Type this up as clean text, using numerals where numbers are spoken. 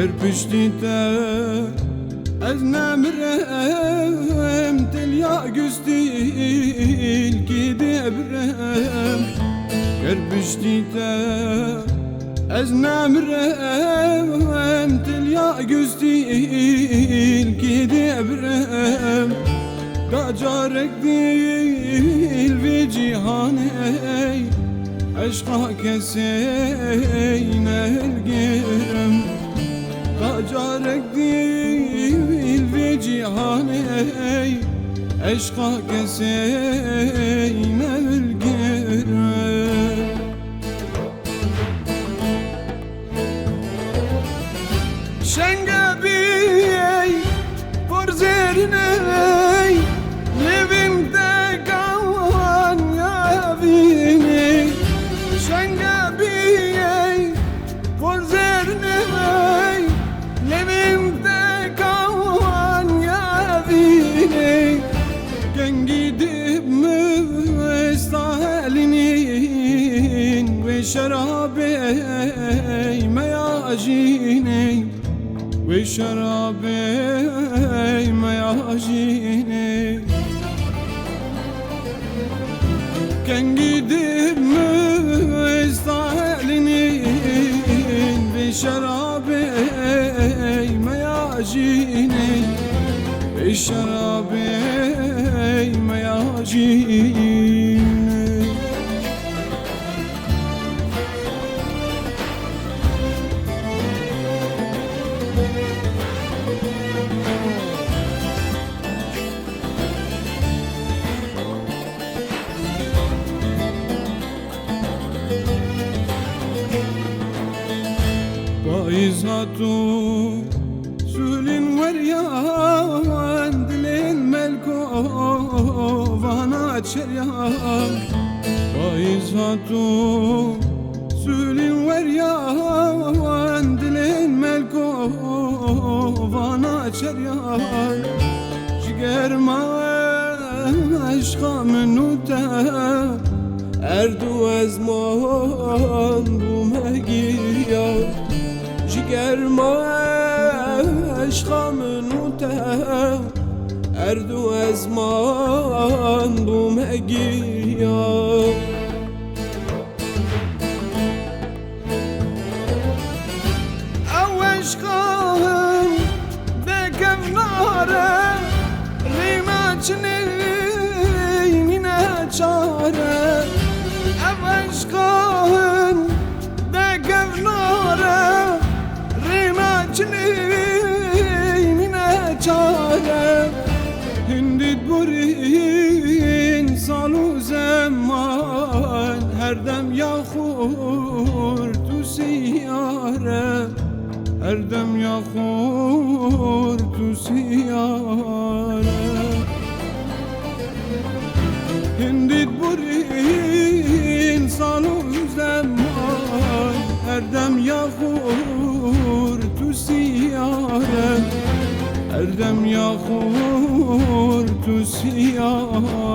گر پشتی تا از نمرم تلیا گستیل کی دبرم گر پشتی تا از نمرم تلیا گستیل کی دبرم دا جارک دیل وی جیهانه عشقا کسی نلگرم جارك ديل في جهاني عشقا كسينا بالقرب شنقا بي فرزيرني لبن تقوان يا فيني شنقا بي فرزيرني شرابي ما يعجيني وشرابي ما يعجيني كان قدر مستعلني بشرابي ما يعجيني بشرابي ما يعجيني İzhatу sülün veryan dilin melkovana çeryan İzhatu sülün veryan dilin melkovana çeryan Cigerma aşka menute erdu ezman bu megiyar جگر ما عشقا منوته اردو ازمان بوم اگیا او عشقان دکم ناره ریما چنین چاره او عشقان دکم ناره Çinine çare Hindit burin salu zaman Her dem yahur tu siyare Her dem yahur tu siyare Hindit burin salu zaman Her dem yahur tu siyare Erdem yahur tu siyare